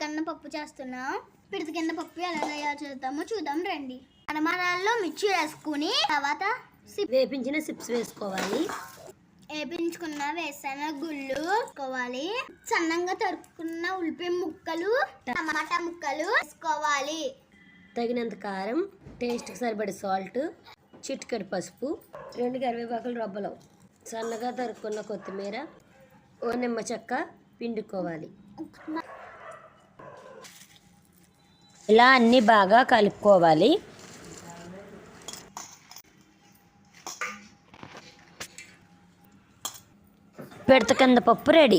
కన్నా పప్పు చేస్తున్నాం. పిడత కింద పప్పు ఎలా తయారు చేద్దామో చూద్దాం రండి. అనమానాల్లో మిర్చి వేసుకుని తర్వాత వేపించిన చిప్స్ వేసుకోవాలి. వేపించుకున్న వేసిన గుళ్ళు వేసుకోవాలి. సన్నంగా తరుక్కున్న ఉల్లిపాయ ముక్కలు, టమాటా ముక్కలు వేసుకోవాలి. తగినంత కారం, టేస్ట్కి సరిపడే సాల్ట్, చిటికెడు పసుపు, 2 కరివేపాకులు రబ్బలు, సన్నగా తరుక్కున్న కొత్తిమీర, ఓ నిమ్మ చెక్క పిండుకోవాలి. ఇలా అన్నీ బాగా కలుపుకోవాలి. పిడత కింద పప్పు రెడీ.